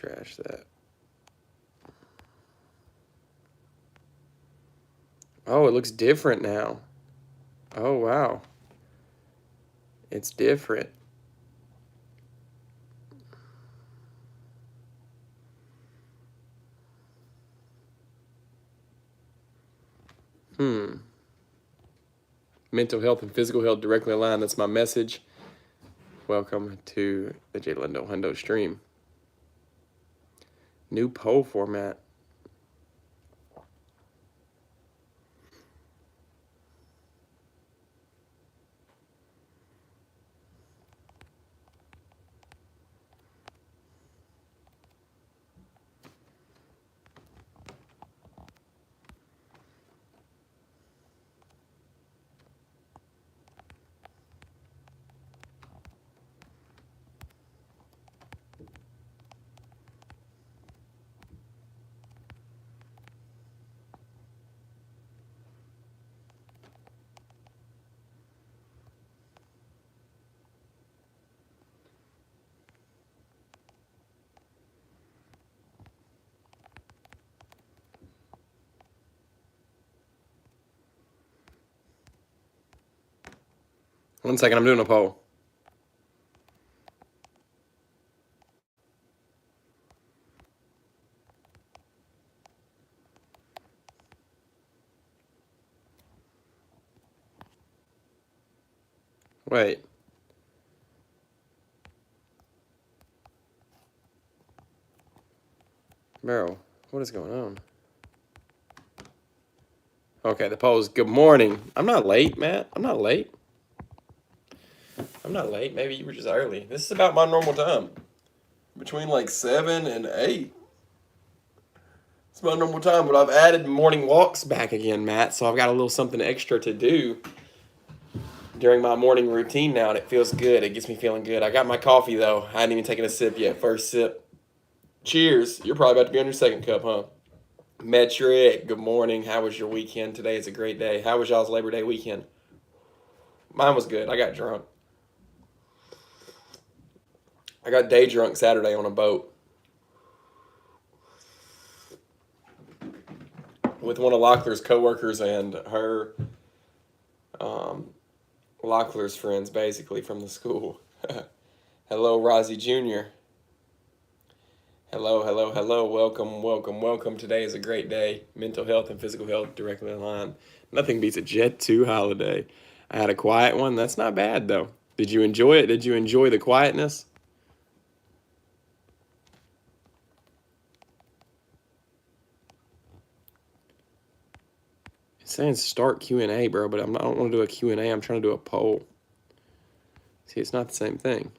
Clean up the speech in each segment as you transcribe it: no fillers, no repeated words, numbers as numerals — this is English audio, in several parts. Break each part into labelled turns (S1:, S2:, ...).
S1: trash that. Oh, it looks different now. Oh, wow. It's different. Mental health and physical health directly aligned. That's my message. Welcome to the Jay Lindo Hundo stream. New poll format. One second, I'm doing a poll. Wait. Meryl, what is going on? Okay, the poll is good morning. I'm not late, Matt. I'm not late. I'm not late. Maybe you were just early. This is about my normal time. Between like 7 and 8. It's my normal time, but I've added morning walks back again, Matt, so I've got a little something extra to do during my morning routine now, and it feels good. It gets me feeling good. I got my coffee, though. I hadn't even taken a sip yet. First sip. Cheers. You're probably about to be on your second cup, huh? Metric, good morning. How was your weekend? Today is a great day. How was y'all's Labor Day weekend? Mine was good. I got drunk. I got day drunk Saturday on a boat with one of Locklear's coworkers and her Locklear's friends, basically, from the school. Hello, Rozzy Jr. Hello, hello, hello. Welcome, welcome, welcome. Today is a great day. Mental health and physical health directly aligned. Nothing beats a Jet 2 holiday. I had a quiet one. That's not bad, though. Did you enjoy it? Did you enjoy the quietness? It's saying start Q&A, bro, but I don't want to do a Q&A. I'm trying to do a poll. See, it's not the same thing.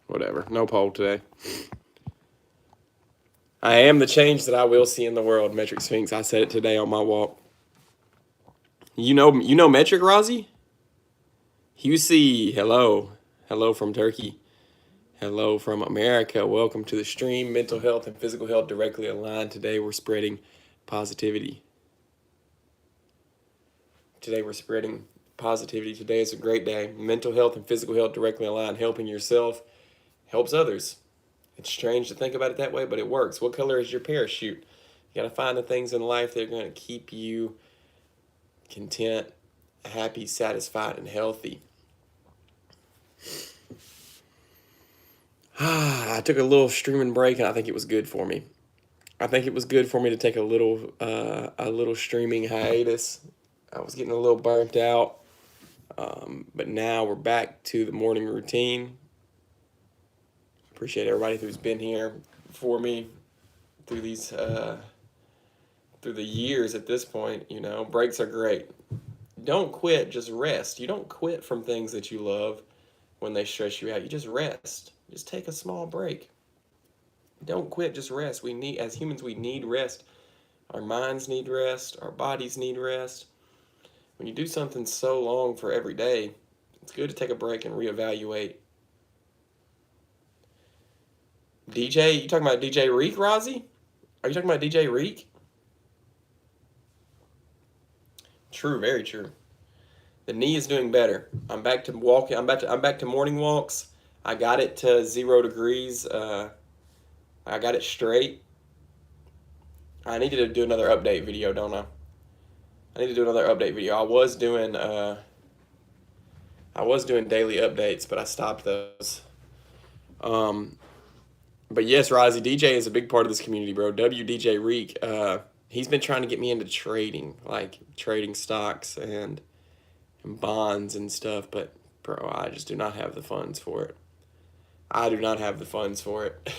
S1: Whatever. No poll today. I am the change that I will see in the world, Metric Sphinx. I said it today on my walk. You know Metric, Rozzy? Husey, hello. Hello from Turkey. Hello from America. Welcome to the stream. Mental health and physical health directly aligned. Today we're spreading positivity. Today we're spreading positivity. Today is a great day. Mental health and physical health directly aligned. Helping yourself helps others. It's strange to think about it that way, but it works. What color is your parachute? You got to find the things in life that are going to keep you content, happy, satisfied, and healthy. I took a little streaming break, and I think it was good for me. I think it was good for me to take a little streaming hiatus. I was getting a little burnt out, but now we're back to the morning routine. Appreciate everybody who's been here for me through these through the years. At this point, you know, breaks are great. Don't quit, just rest. You don't quit from things that you love when they stress you out. You just rest. Just take a small break. Don't quit, just rest. We need, as humans, we need rest. Our minds need rest. Our bodies need rest. When you do something so long for every day, it's good to take a break and reevaluate DJ, you talking about DJ Reek, Rozzy? Are you talking about DJ Reek? True, very true. The knee is doing better. I'm back to walking. I'm back to morning walks. I got it to 0 degrees. I got it straight. I needed to do another update video, don't I? I need to do another update video. I was doing daily updates, but I stopped those. But yes, Rozzy, DJ is a big part of this community, bro. WDJ Reek, he's been trying to get me into trading, like trading stocks and bonds and stuff, but bro, I just do not have the funds for it. I do not have the funds for it.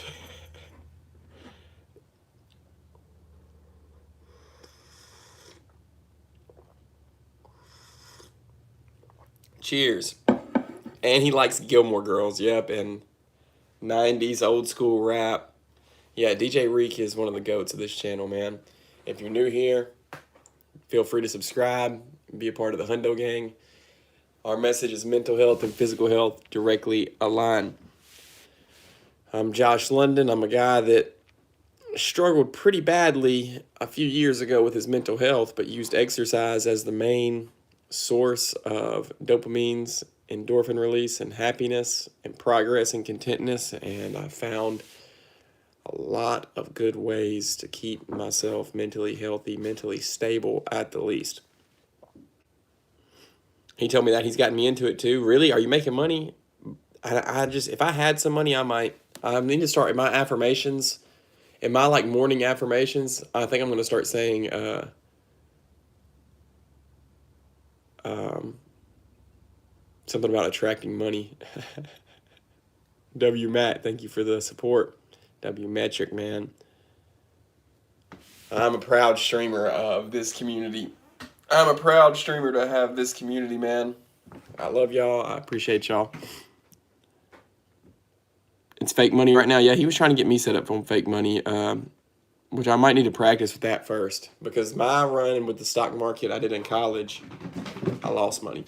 S1: Cheers. And he likes Gilmore Girls, yep, and 90s old school rap. Yeah, DJ Reek is one of the goats of this channel, man. If you're new here, feel free to subscribe and be a part of the Hundo Gang. Our message is mental health and physical health directly align. I'm Josh London. I'm a guy that struggled pretty badly a few years ago with his mental health, but used exercise as the main source of dopamines, endorphin release, and happiness, and progress and contentness. And I found a lot of good ways to keep myself mentally healthy, mentally stable at the least. He told me that he's gotten me into it too. Really? Are you making money? I just, if I had some money, I need to start in my affirmations, in my like morning affirmations. I think I'm going to start saying, something about attracting money. W Matt, thank you for the support. W Metric, man. I'm a proud streamer of this community. I'm a proud streamer to have this community, man. I love y'all. I appreciate y'all. It's fake money right now. Yeah, he was trying to get me set up on fake money, which I might need to practice with that first. Because my run with the stock market I did in college, I lost money.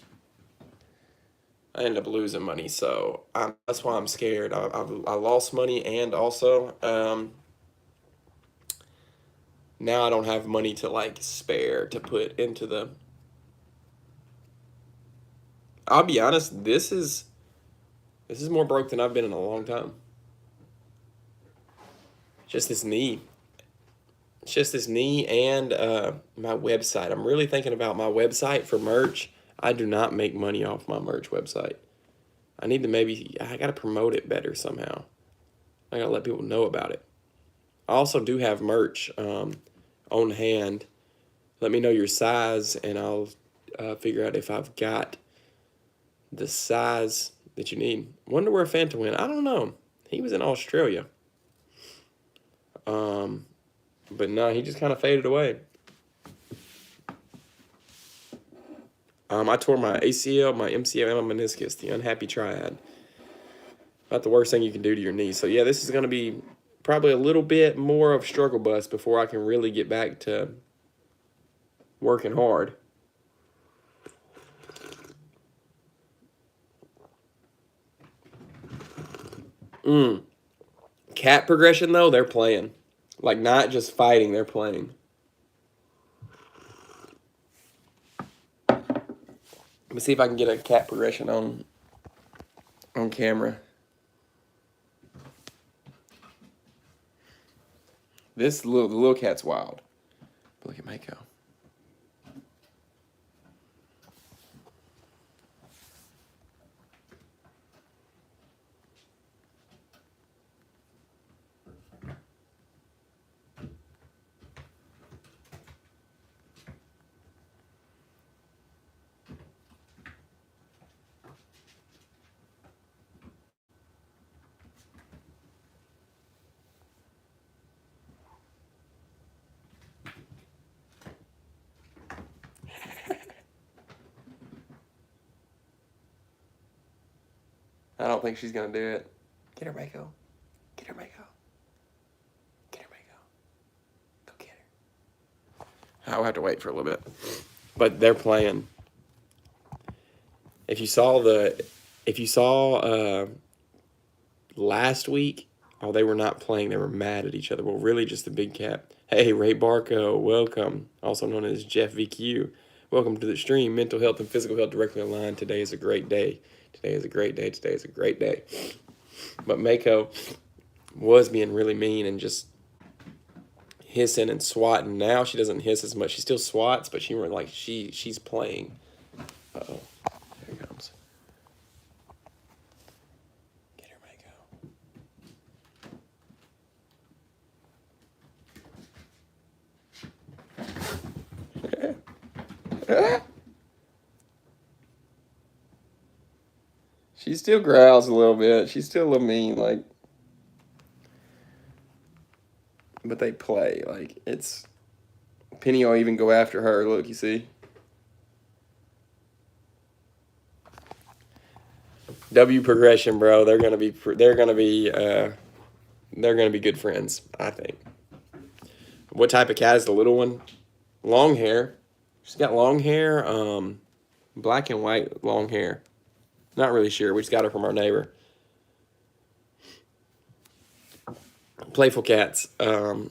S1: I ended up losing money, so that's why I'm scared. I lost money, and also now I don't have money to like spare to put into the. I'll be honest, this is more broke than I've been in a long time. Just this knee. It's just this knee and my website. I'm really thinking about my website for merch. I do not make money off my merch website. I need to I got to promote it better somehow. I got to let people know about it. I also do have merch on hand. Let me know your size, and I'll figure out if I've got the size that you need. Wonder where Fanta went. I don't know. He was in Australia. But no, he just kind of faded away. I tore my ACL, my MCL, and my meniscus, the unhappy triad. Not the worst thing you can do to your knee. So yeah, this is going to be probably a little bit more of struggle bus before I can really get back to working hard. Cat progression though, they're playing. Like not just fighting, they're playing. Let me see if I can get a cat progression on camera. The little cat's wild. But look at Mako. I don't think she's going to do it. Get her, Mako. Get her, Mako. Get her, Mako. Go get her. I'll have to wait for a little bit. But they're playing. If you saw last week Oh, they were not playing. They were mad at each other. Well, really, just the big cat. Hey, Ray Barco, welcome. Also known as Jeff VQ. Welcome to the stream. Mental health and physical health directly aligned. Today is a great day. Today is a great day. Today is a great day. But Mako was being really mean and just hissing and swatting. Now she doesn't hiss as much. She still swats, but she's playing. Uh-oh. Here it comes. Get her, Mako. She still growls a little bit. She's still a little mean, like. But they play, like, it's. Penny will even go after her. Look, you see. W progression, bro. They're gonna be good friends, I think. What type of cat is the little one? Long hair. She's got long hair, black and white long hair. Not really sure. We just got her from our neighbor. Playful cats. Hello,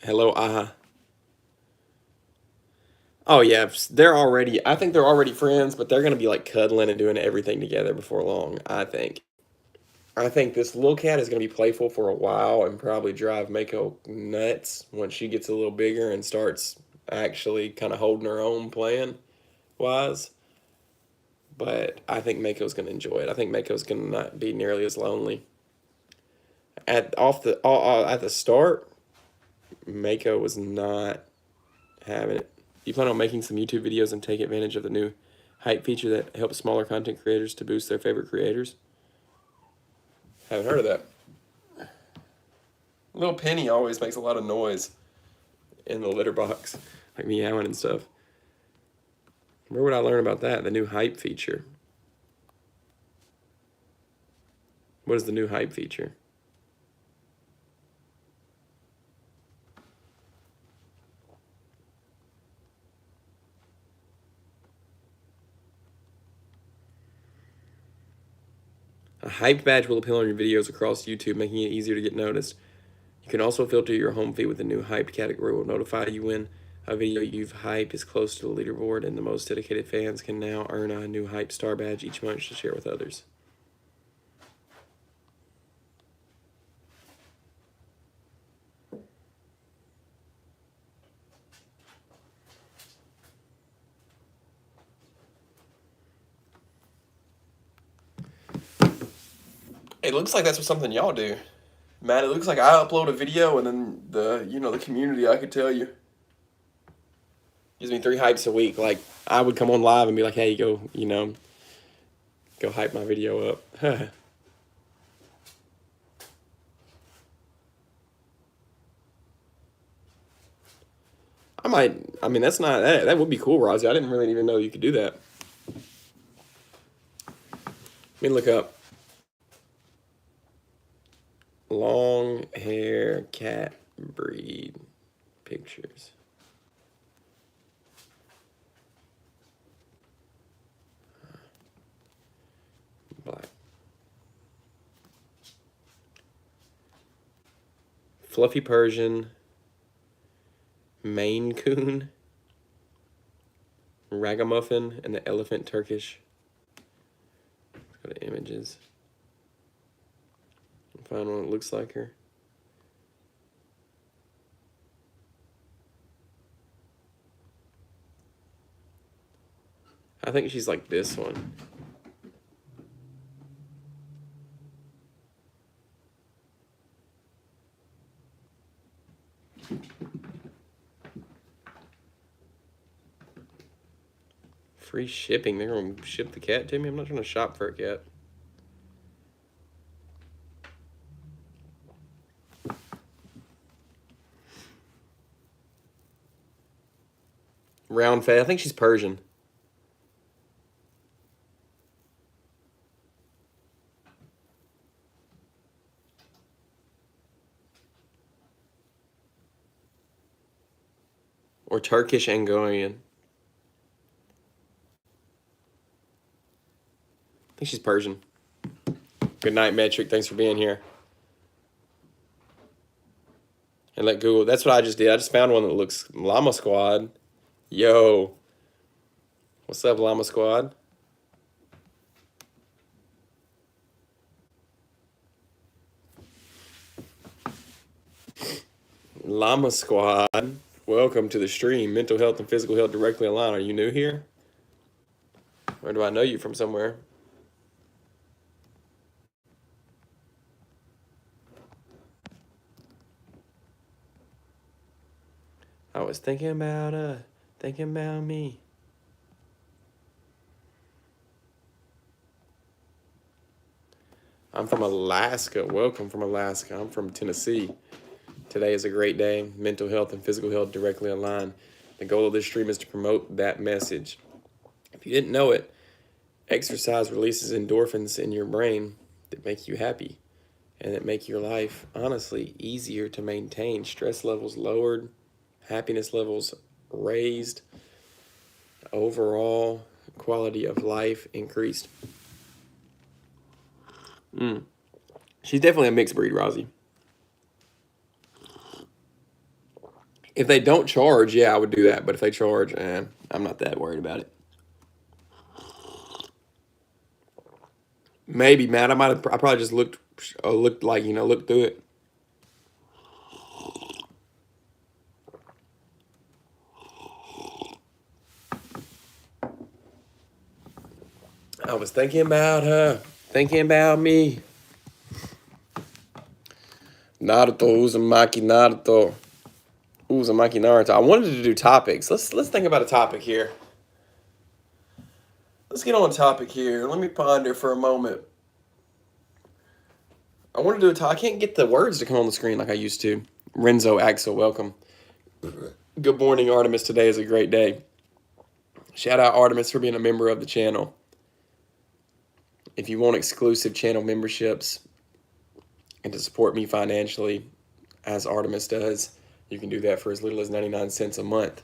S1: Aha. Oh yeah, I think they're already friends, but they're gonna be like cuddling and doing everything together before long, I think. I think this little cat is gonna be playful for a while and probably drive Mako nuts once she gets a little bigger and starts actually kind of holding her own playing wise. But I think Mako's gonna enjoy it. I think Mako's gonna not be nearly as lonely. At the start, Mako was not having it. You plan on making some YouTube videos and take advantage of the new hype feature that helps smaller content creators to boost their favorite creators? Haven't heard of that. Little Penny always makes a lot of noise in the litter box, like meowing and stuff. Where would I learn about that? The new hype feature. What is the new hype feature? A hype badge will appear on your videos across YouTube, making it easier to get noticed. You can also filter your home feed with the new hyped category. It will notify you when a video you've hyped is close to the leaderboard, and the most dedicated fans can now earn a new hype star badge each month to share with others. It looks like that's something y'all do. Matt, it looks like I upload a video and then the community, I could tell you, gives me 3 hypes a week. Like, I would come on live and be like, hey, go hype my video up. That would be cool, Rozzy. I didn't really even know you could do that. Let me look up long hair cat breed pictures. Black. Fluffy Persian, Maine Coon, Ragamuffin, and the Elephant Turkish. Let's go to images. Find one that looks like her. I think she's like this one. Free shipping. They're going to ship the cat to me? I'm not trying to shop for a cat. Round face. I think she's Persian. Or Turkish Angolian. I think she's Persian. Good night, Metric. Thanks for being here. and let Google. That's what I just did. I just found one that looks Llama Squad. Yo, what's up, Llama Squad? Llama Squad, welcome to the stream. Mental health and physical health directly aligned. Are you new here? Or do I know you from somewhere? I was thinking about me. I'm from Alaska. Welcome from Alaska. I'm from Tennessee. Today is a great day. Mental health and physical health directly aligned. The goal of this stream is to promote that message. If you didn't know it, exercise releases endorphins in your brain that make you happy and that make your life, honestly, easier to maintain. Stress levels lowered, happiness levels raised, overall quality of life increased. She's definitely a mixed breed, Rosie. If they don't charge, yeah, I would do that. But if they charge, I'm not that worried about it. Maybe, Matt. I probably just looked like, looked through it. I was thinking about her, thinking about me. Naruto, Uzumaki, Naruto. Uzumaki, Naruto. I wanted to do topics. Let's think about a topic here. Let's get on topic here. Let me ponder for a moment. I want to do a topic. I can't get the words to come on the screen like I used to. Renzo Axel, welcome. Good morning, Artemis. Today is a great day. Shout out Artemis for being a member of the channel. If you want exclusive channel memberships and to support me financially, as Artemis does, you can do that for as little as 99 cents a month.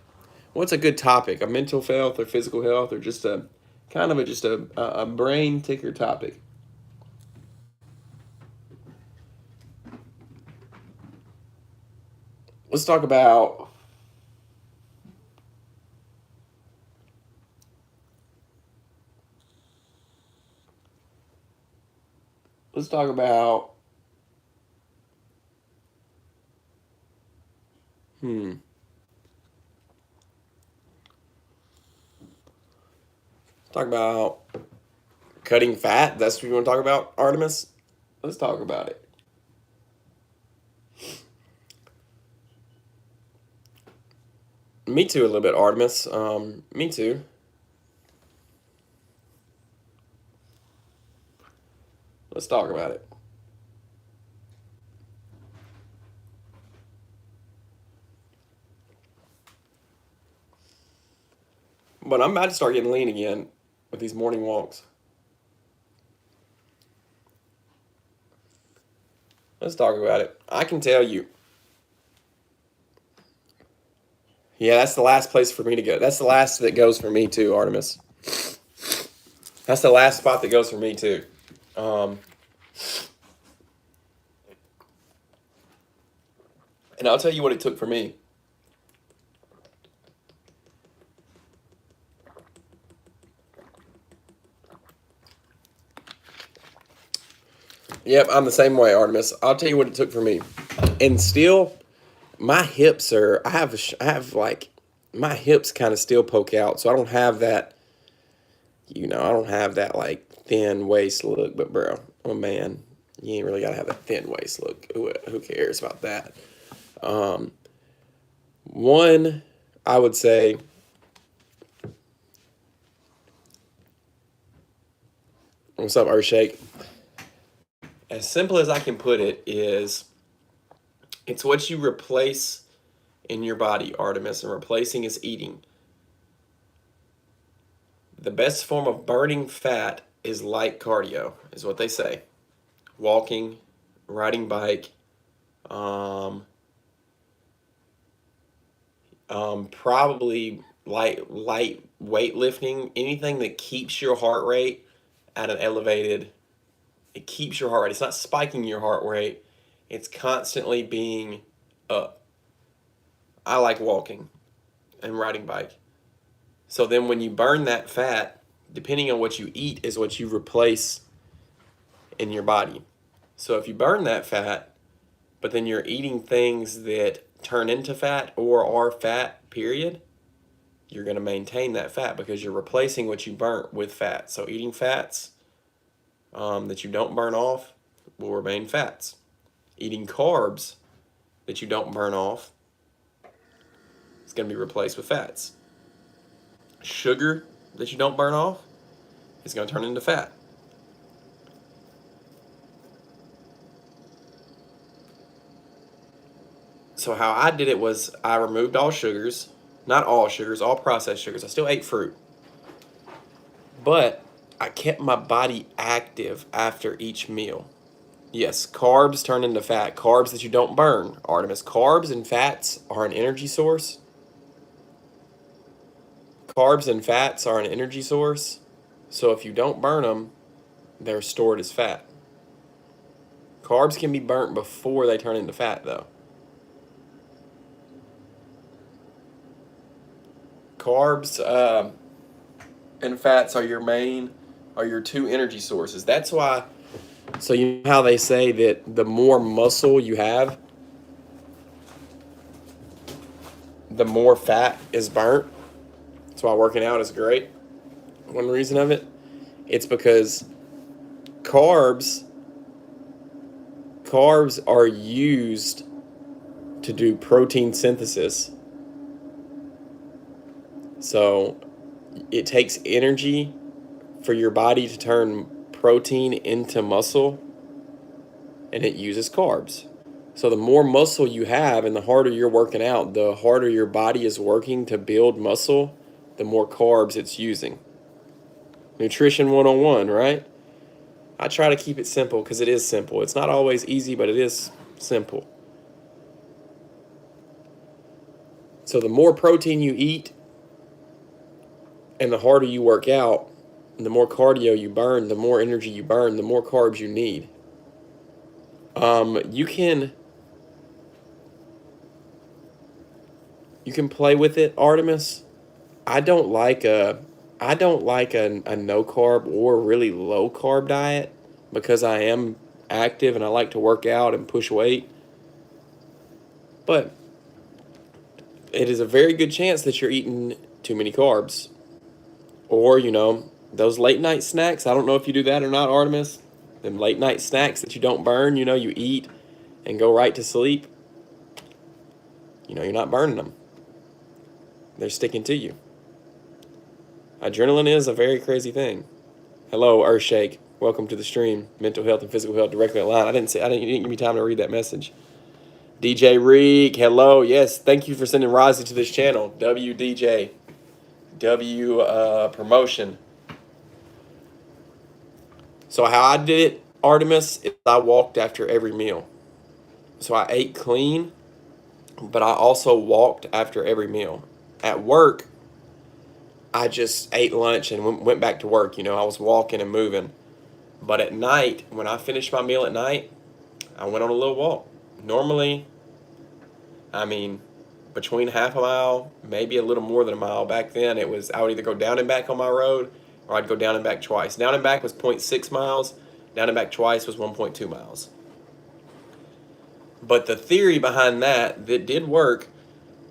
S1: What's a good topic? A mental health or physical health, or just a kind of a brain ticker topic? Let's talk about Let's talk about talk about cutting fat. That's what you want to talk about, Artemis? Let's talk about it. Me too, a little bit, Artemis. Me too. Let's talk about it. But I'm about to start getting lean again with these morning walks. Let's talk about it. I can tell you. Yeah, that's the last place for me to go. That's the last that goes for me too, Artemis. That's the last spot that goes for me too. And I'll tell you what it took for me. Yep, I'm the same way, Artemis. I'll tell you what it took for me. And still, my hips I have like, my hips kind of still poke out. So I don't have that, I don't have that like thin waist look. But bro, I'm a man. You ain't really got to have a thin waist look. Who cares about that? One, I would say, what's up, Earthshake? As simple as I can put it is, it's what you replace in your body, Artemis, and replacing is eating. The best form of burning fat is light cardio, is what they say. Walking, riding bike, probably light weightlifting, anything that keeps your heart rate at an elevated. It keeps your heart rate. It's not spiking your heart rate. It's constantly being up. I like walking and riding bike. So then when you burn that fat, depending on what you eat is what you replace in your body. So if you burn that fat, but then you're eating things that turn into fat or are fat, period, you're going to maintain that fat because you're replacing what you burnt with fat. So eating fats that you don't burn off will remain fats. Eating carbs that you don't burn off is going to be replaced with fats. Sugar that you don't burn off is going to turn into fat. So how I did it was I removed all sugars, not all sugars, all processed sugars. I still ate fruit. But I kept my body active after each meal. Yes, carbs turn into fat. Carbs that you don't burn, Artemis. Carbs and fats are an energy source. Carbs and fats are an energy source. So if you don't burn them, they're stored as fat. Carbs can be burnt before they turn into fat, though. Carbs and fats are your two energy sources. That's why, so you know how they say that the more muscle you have, the more fat is burnt. That's why working out is great. One reason of it, it's because carbs are used to do protein synthesis. So it takes energy for your body to turn protein into muscle, and it uses carbs. So the more muscle you have and the harder you're working out, the harder your body is working to build muscle, the more carbs it's using. Nutrition 101, right? I try to keep it simple because it is simple. It's not always easy, but it is simple. So the more protein you eat and the harder you work out, the more cardio you burn, the more energy you burn, the more carbs you need. You can play with it, Artemis. I don't like a no carb or really low carb diet because I am active and I like to work out and push weight. But it is a very good chance that you're eating too many carbs. Or, those late night snacks. I don't know if you do that or not, Artemis. Them late night snacks that you don't burn, you eat and go right to sleep. You're not burning them. They're sticking to you. Adrenaline is a very crazy thing. Hello, Earthshake. Welcome to the stream. Mental health and physical health directly online. You didn't give me time to read that message. DJ Reek, hello. Yes, thank you for sending Rozzy to this channel. WDJ. Promotion. So how I did it, Artemis, is I walked after every meal. So I ate clean, but I also walked after every meal. At work, I just ate lunch and went back to work. I was walking and moving. But at night, when I finished my meal at night, I went on a little walk. Normally, between half a mile, maybe a little more than a mile. Back then, I would either go down and back on my road, or I'd go down and back twice. Down and back was 0.6 miles. Down and back twice was 1.2 miles. But the theory behind that did work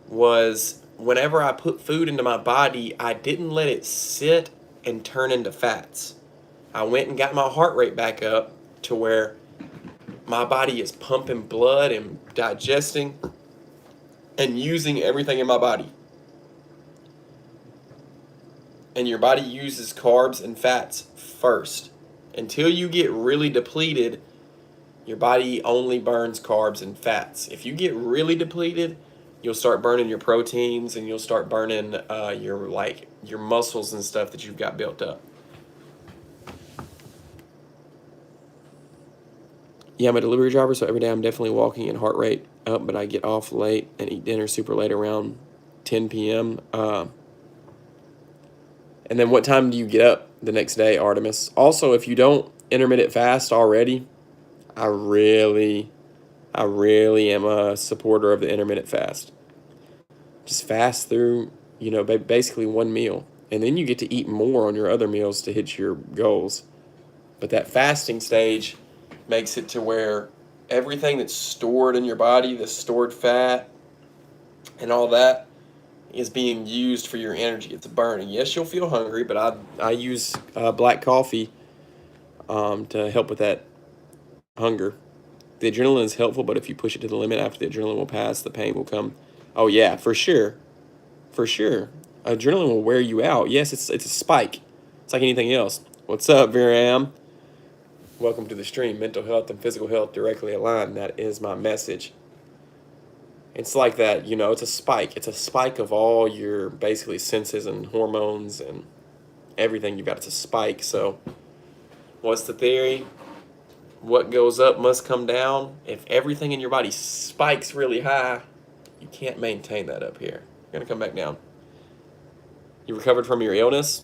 S1: was whenever I put food into my body, I didn't let it sit and turn into fats. I went and got my heart rate back up to where my body is pumping blood and digesting and using everything in my body. And your body uses carbs and fats first. Until you get really depleted, your body only burns carbs and fats. If you get really depleted, you'll start burning your proteins and you'll start burning your muscles and stuff that you've got built up. Yeah, I'm a delivery driver, so every day I'm definitely walking and heart rate up, but I get off late and eat dinner super late around 10 p.m. And then what time do you get up the next day, Artemis? Also, if you don't intermittent fast already, I really am a supporter of the intermittent fast. Just fast through, basically one meal. And then you get to eat more on your other meals to hit your goals. But that fasting stage makes it to where everything that's stored in your body, the stored fat and all that, is being used for your energy. It's burning. Yes, you'll feel hungry, but I use black coffee to help with that hunger. The adrenaline is helpful, but if you push it to the limit, after the adrenaline will pass, the pain will come. Oh yeah, for sure, for sure. Adrenaline will wear you out. Yes, it's a spike. It's like anything else. What's up, Viram? Welcome to the stream. Mental health and physical health directly aligned. That is my message. It's like that, it's a spike. It's a spike of all your basically senses and hormones and everything you've got. It's a spike. So, what's the theory? What goes up must come down. If everything in your body spikes really high, you can't maintain that up here. You're going to come back down. You recovered from your illness?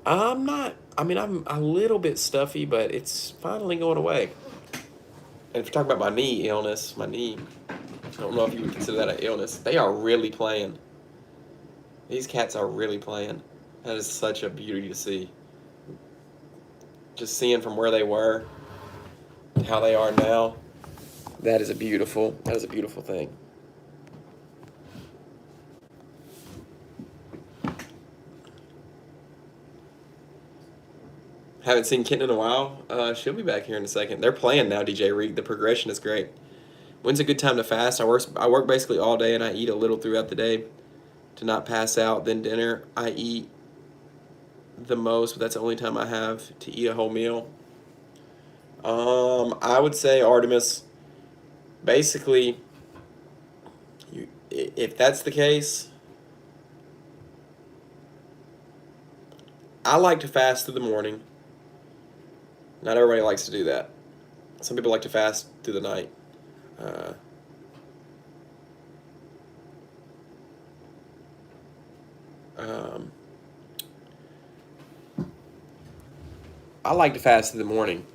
S1: I'm not. I'm a little bit stuffy, but it's finally going away. And if you're talking about my knee illness, I don't know if you would consider that an illness. They are really playing. These cats are really playing. That is such a beauty to see. Just seeing from where they were to how they are now, that is a beautiful thing. Haven't seen Kitten in a while. She'll be back here in a second. They're playing now, DJ Reed. The progression is great. When's a good time to fast? I work basically all day, and I eat a little throughout the day to not pass out. Then dinner, I eat the most, but that's the only time I have to eat a whole meal. I would say, Artemis, basically, if that's the case, I like to fast through the morning. Not everybody likes to do that. Some people like to fast through the night. I like to fast in the morning.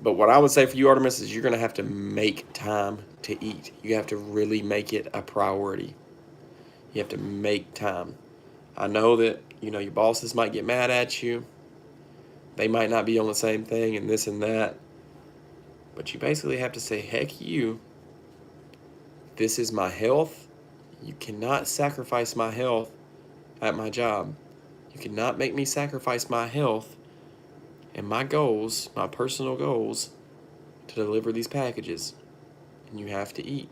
S1: But what I would say for you, Artemis, is you're going to have to make time to eat. You have to really make it a priority. You have to make time. I know that, your bosses might get mad at you. They might not be on the same thing and this and that. But you basically have to say, heck you. This is my health. You cannot sacrifice my health at my job. You cannot make me sacrifice my health and my goals, my personal goals, to deliver these packages. And you have to eat.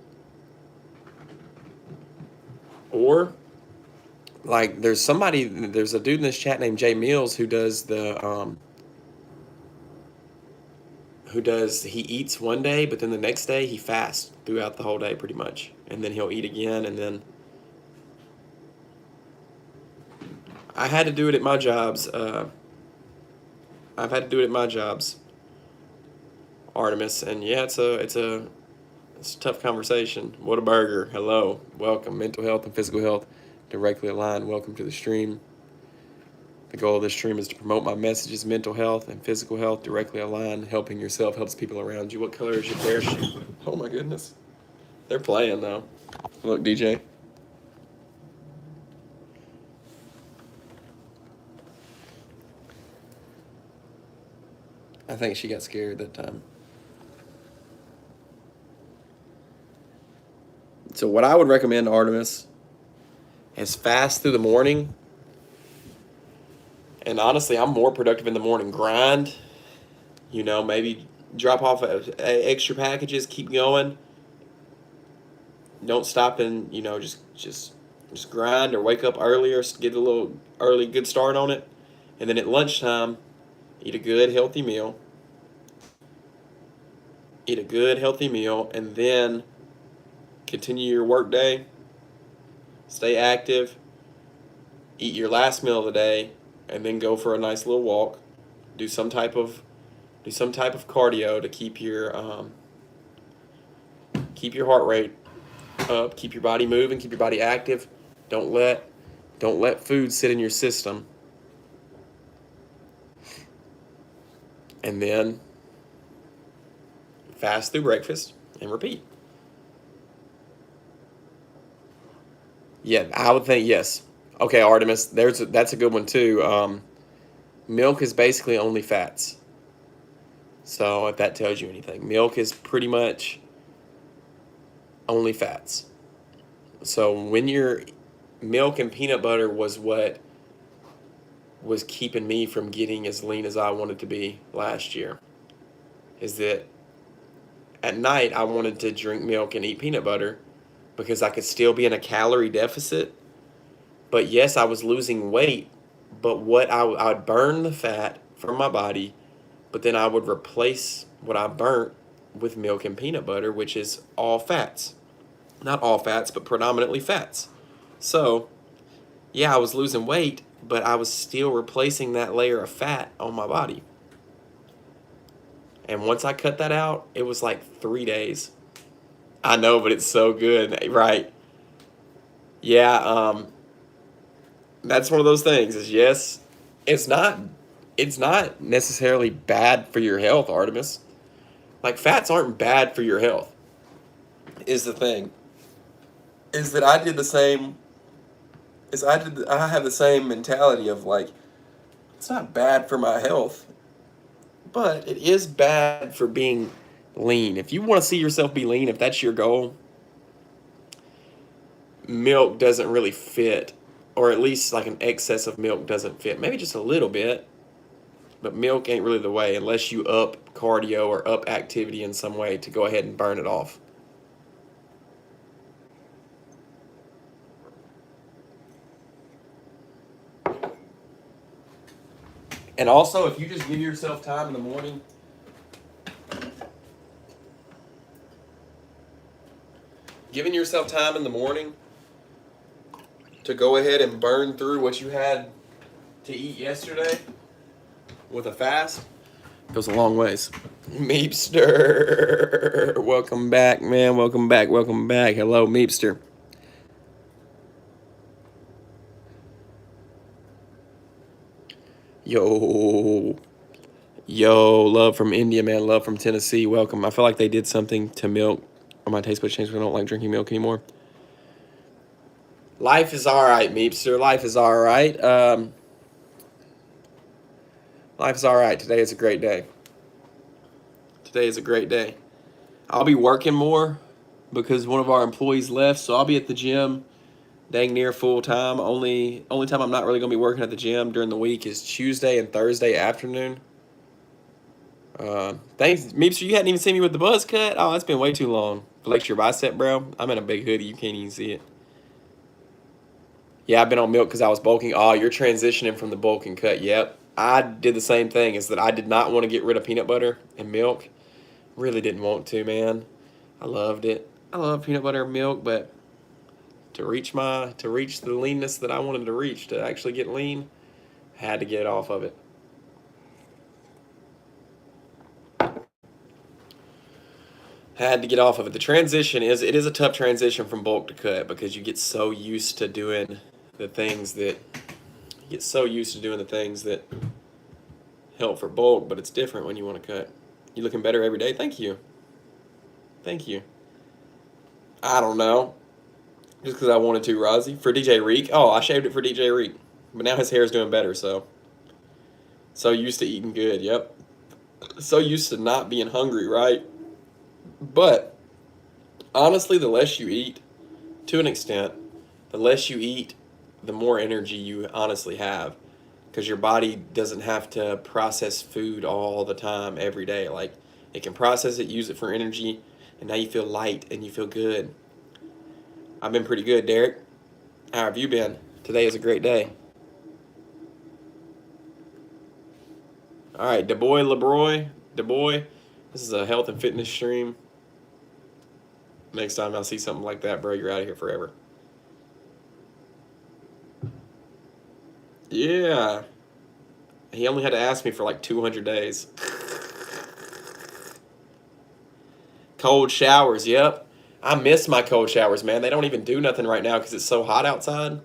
S1: Or, like, there's a dude in this chat named Jay Mills who does he eats one day, but then the next day he fasts throughout the whole day pretty much. And then he'll eat again, and then I had to do it at my jobs. I've had to do it at my jobs, Artemis, and yeah, it's a tough conversation. What a burger. Hello. Welcome. Mental health and physical health directly aligned. Welcome to the stream. The goal of this stream is to promote my messages. Mental health and physical health directly aligned. Helping yourself helps people around you. What color is your parachute? Oh my goodness. They're playing though. Look, DJ. I think she got scared that time. So what I would recommend, Artemis, is fast through the morning. And honestly, I'm more productive in the morning. Grind, maybe drop off extra packages, keep going. Don't stop and, just grind or wake up earlier, get a little early good start on it. And then at lunchtime, eat a good healthy meal. And then continue your work day. Stay active. Eat your last meal of the day, and then go for a nice little walk. Do some type of cardio to keep your heart rate up, keep your body moving, keep your body active. Don't let food sit in your system. And then fast through breakfast and repeat. Yeah, I would think yes. Okay, Artemis, that's a good one too. Milk is basically only fats. So if that tells you anything, milk is pretty much only fats. So when your milk and peanut butter was what was keeping me from getting as lean as I wanted to be last year, is that at night I wanted to drink milk and eat peanut butter because I could still be in a calorie deficit. But yes, I was losing weight, but I would burn the fat from my body, but then I would replace what I burnt with milk and peanut butter, which is all fats. Not all fats, but predominantly fats. So, yeah, I was losing weight, but I was still replacing that layer of fat on my body. And once I cut that out, it was like 3 days. I know, but it's so good, right? Yeah, that's one of those things. Is yes, it's not, it's not necessarily bad for your health, Artemis. Like fats aren't bad for your health. Is the thing. Is that I did the same. I have the same mentality of like it's not bad for my health, but it is bad for being lean. If you want to see yourself be lean, if that's your goal, milk doesn't really fit, or at least like an excess of milk doesn't fit. Maybe just a little bit, but milk ain't really the way unless you up cardio or up activity in some way to go ahead and burn it off. And also, if you just give yourself time in the morning, giving yourself time in the morning to go ahead and burn through what you had to eat yesterday with a fast goes a long ways. Meepster, welcome back, man. Welcome back. Welcome back. Hello, Meepster. Yo, yo, love from India, man. Love from Tennessee. Welcome. I feel like they did something to milk, or my taste buds changed. I don't like drinking milk anymore. Life is all right, Meepster. Life is all right. Life is all right. Today is a great day. Today is a great day. I'll be working more because one of our employees left, so I'll be at the gym dang near full time. Only time I'm not really gonna be working at the gym during the week is Tuesday and Thursday afternoon. Thanks, Meepster. You hadn't even seen me with the buzz cut. Oh, it's been way too long. Flex your bicep, bro. I'm in a big hoodie. You can't even see it. Yeah, I've been on milk because I was bulking. Oh, you're transitioning from the bulk and cut. Yep. I did the same thing. Is that I did not want to get rid of peanut butter and milk. Really didn't want to, man. I loved it. I love peanut butter and milk, but to reach the leanness that I wanted to reach, to actually get lean, had to get off of it. Had to get off of it. The transition is a tough transition from bulk to cut because you get so used to doing the things that help for bulk, but it's different when you want to cut. You looking better every day. Thank you. Thank you. I don't know. Just because I wanted to, Rozzy. For DJ Reek. Oh, I shaved it for DJ Reek. But now his hair is doing better, so. So used to eating good, yep. So used to not being hungry, right? But honestly, the less you eat, to an extent, the less you eat, the more energy you honestly have. Because your body doesn't have to process food all the time, every day. Like, it can process it, use it for energy, and now you feel light and you feel good. I've been pretty good, Derek. How have you been? Today is a great day. All right, DeBoy. This is a health and fitness stream. Next time I see something like that, bro, you're out of here forever. Yeah. He only had to ask me for like 200 days. Cold showers, yep. I miss my cold showers, man. They don't even do nothing right now because it's so hot outside.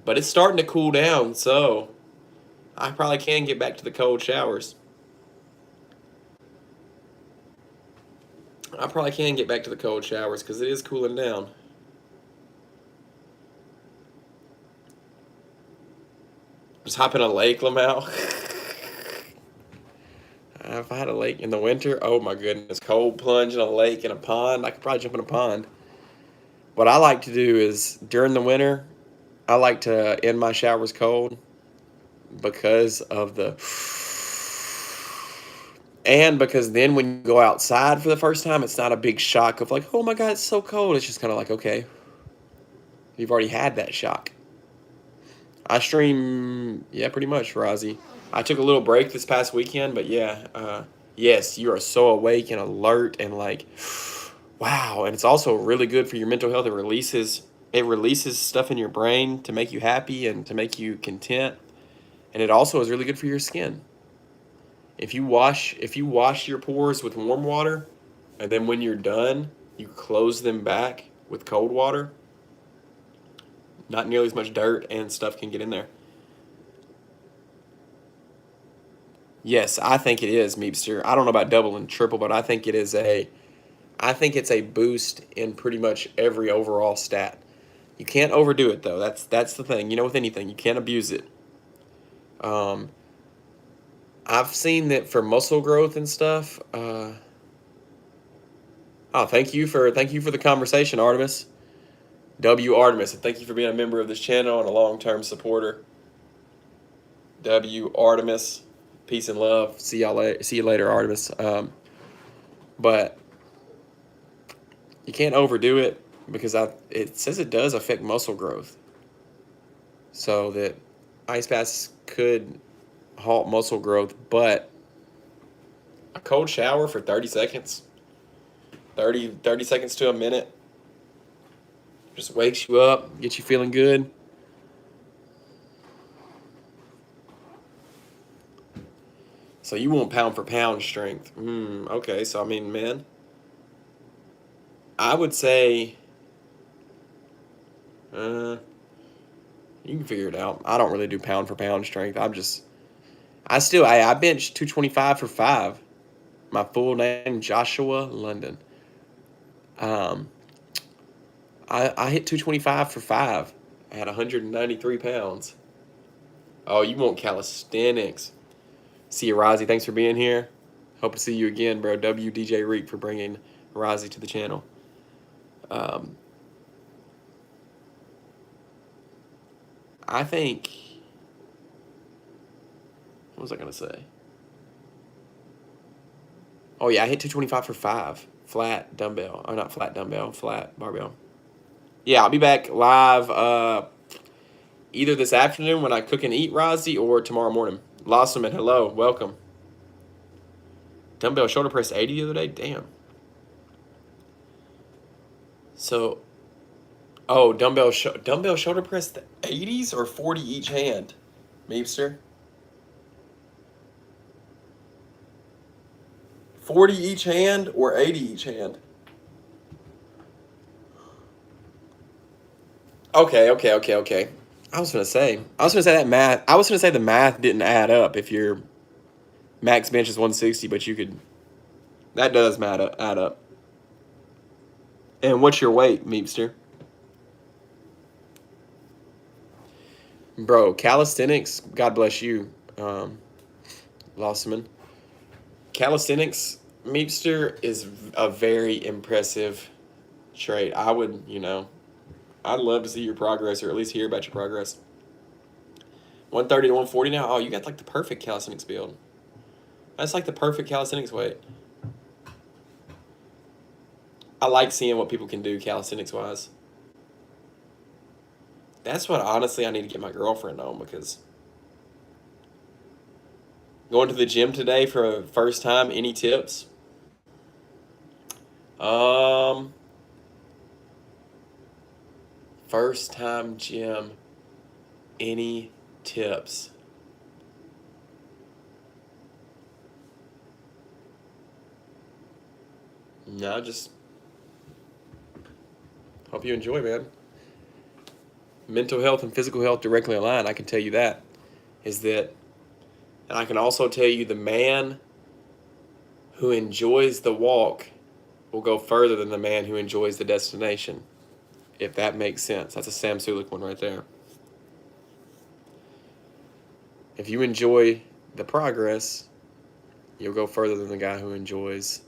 S1: But it's starting to cool down, so I probably can get back to the cold showers. I probably can get back to the cold showers because it is cooling down. Just hop in a lake, Lamau. If I had a lake in the winter, oh my goodness, cold plunge in a lake in a pond. I could probably jump in a pond. What I like to do is during the winter, I like to end my showers cold because of the, and because then when you go outside for the first time, it's not a big shock of like, oh my God, it's so cold. It's just kind of like, okay, you've already had that shock. I stream, yeah, pretty much, Rozzy. I took a little break this past weekend, but yeah, yes, you are so awake and alert and like, wow. And it's also really good for your mental health. It releases stuff in your brain to make you happy and to make you content. And it also is really good for your skin. If you wash your pores with warm water, and then when you're done, you close them back with cold water, not nearly as much dirt and stuff can get in there. Yes, I think it is, Meepster. I don't know about double and triple, but I think it's a boost in pretty much every overall stat. You can't overdo it though. That's the thing. You know, with anything, you can't abuse it. I've seen that for muscle growth and stuff. Thank you for the conversation, Artemis. W Artemis, and thank you for being a member of this channel and a long-term supporter. W Artemis, peace and love. See you later, Artemis. But you can't overdo it because it says it does affect muscle growth. So that ice baths could halt muscle growth, but a cold shower for 30 seconds, 30 seconds to a minute, just wakes you up, gets you feeling good. So you want pound for pound strength. Okay, so I mean, man, I would say you can figure it out. I don't really do pound for pound strength. I bench 225 for 5. My full name, Joshua London. I hit 225 for 5 at 193 pounds. Oh, you want calisthenics. See you, Rozzy. Thanks for being here. Hope to see you again, bro. WDJ Reek for bringing Rozzy to the channel. I think... What was I going to say? Oh, yeah, I hit 225 for 5. Flat dumbbell. Or not flat dumbbell, flat barbell. Yeah, I'll be back live either this afternoon when I cook and eat, Rozzy, or tomorrow morning. Losserman, hello, welcome. Dumbbell shoulder press 80 the other day? Damn. So, dumbbell shoulder press the 80s or 40 each hand? Meepster? 40 each hand or 80 each hand? Okay. I was gonna say that math. I was gonna say the math didn't add up if your max bench is 160, but you could. That does add up. And what's your weight, Meepster? Bro, calisthenics. God bless you, Losserman. Calisthenics, Meepster, is a very impressive trait. I would, I'd love to see your progress, or at least hear about your progress. 130 to 140 now? Oh, you got like the perfect calisthenics build. That's like the perfect calisthenics weight. I like seeing what people can do calisthenics-wise. That's what, honestly, I need to get my girlfriend on, because going to the gym today for a first time, any tips? First time gym, any tips? No, just hope you enjoy, man. Mental health and physical health directly aligned, I can tell you that. And I can also tell you the man who enjoys the walk will go further than the man who enjoys the destination. If that makes sense. That's a Sam Sulek one right there. If you enjoy the progress, you'll go further than the guy who enjoys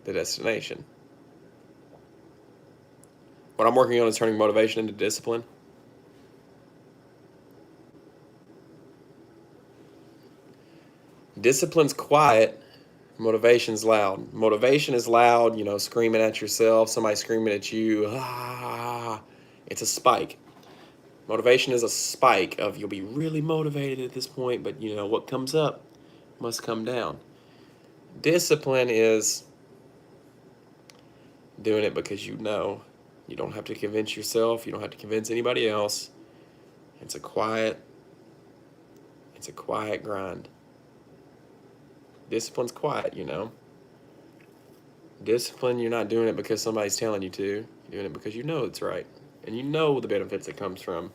S1: the destination. What I'm working on is turning motivation into discipline. Discipline's quiet, motivation's loud. Motivation is loud, screaming at yourself, somebody screaming at you. It's a spike. Motivation is a spike of you'll be really motivated at this point, but what comes up must come down. Discipline is doing it because you don't have to convince yourself, you don't have to convince anybody else. It's a quiet grind. Discipline's quiet, Discipline, you're not doing it because somebody's telling you to. You're doing it because you know it's right. And you know the benefits that comes from.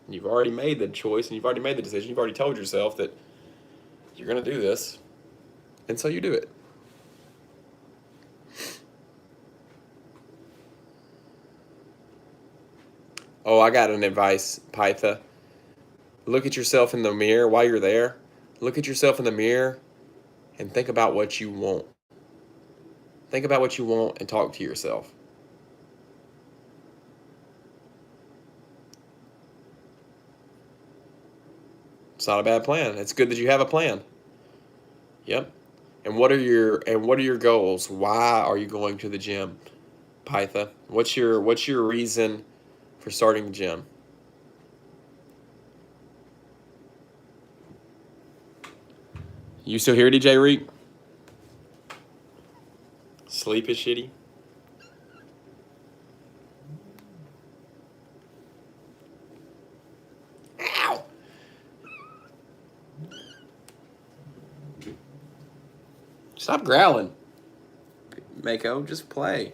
S1: And you've already made the choice and you've already made the decision. You've already told yourself that you're going to do this. And so you do it. Oh, I got an advice, Pytha. Look at yourself in the mirror while you're there. Look at yourself in the mirror and think about what you want. Think about what you want and talk to yourself. It's not a bad plan. It's good that you have a plan. Yep. And what are your goals? Why are you going to the gym, Pytha? What's your reason for starting the gym? You still here, DJ Reek? Sleep is shitty. Ow! Stop growling. Mako, just play.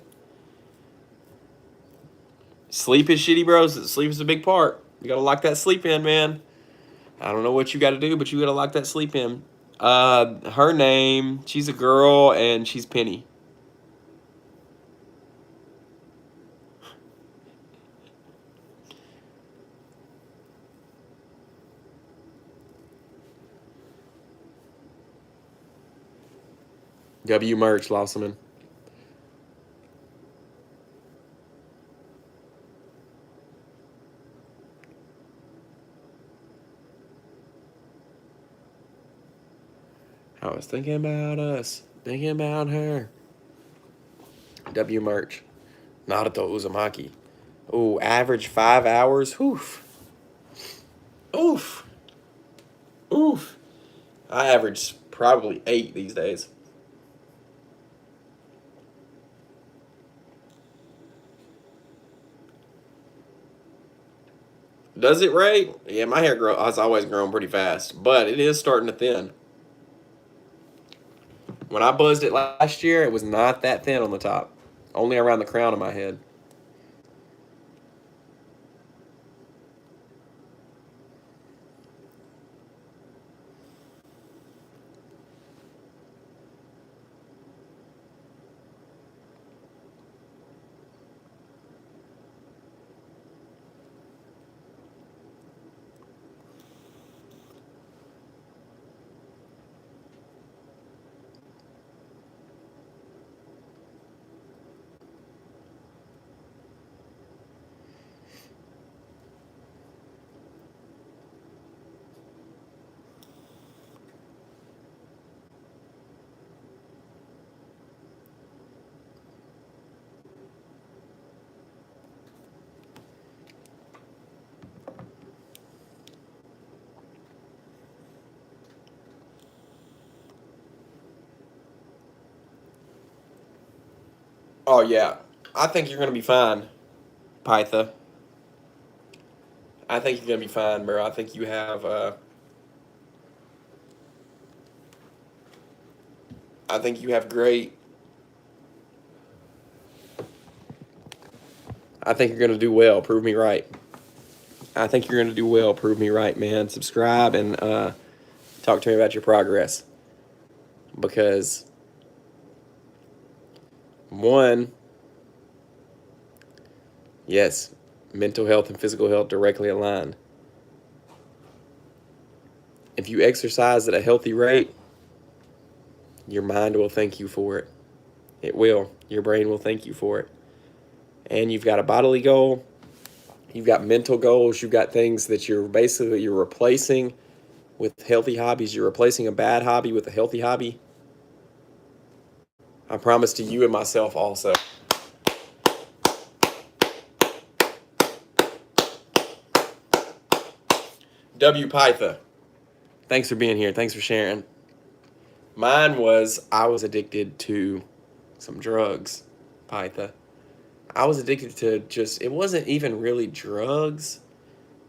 S1: Sleep is shitty, bros. Sleep is a big part. You gotta lock that sleep in, man. I don't know what you gotta do, but you gotta lock that sleep in. Her name, she's a girl, and she's Penny. W Merch, Losselman. I was thinking about us, thinking about her. W Merch. Naruto Uzumaki. Oh, average 5 hours. Oof. Oof. Oof. I average probably 8 these days. Does it, Ray? Yeah, my hair has always grown pretty fast, but it is starting to thin. When I buzzed it last year, it was not that thin on the top, only around the crown of my head. Oh, yeah. I think you're going to be fine, Pytha. I think you're going to be fine, bro. I think you have, I think you have great. I think you're going to do well. Prove me right. I think you're going to do well. Prove me right, man. Subscribe and talk to me about your progress. Because, one, yes, mental health and physical health directly aligned. if you exercise at a healthy rate, your mind will thank you for it. It will. Your brain will thank you for it. And you've got a bodily goal. You've got mental goals. You've got things that you're replacing with healthy hobbies. You're replacing a bad hobby with a healthy hobby. I promise to you and myself also. W. Pytha, thanks for being here. Thanks for sharing. Mine was, I was addicted to some drugs, Pytha. I was addicted to it wasn't even really drugs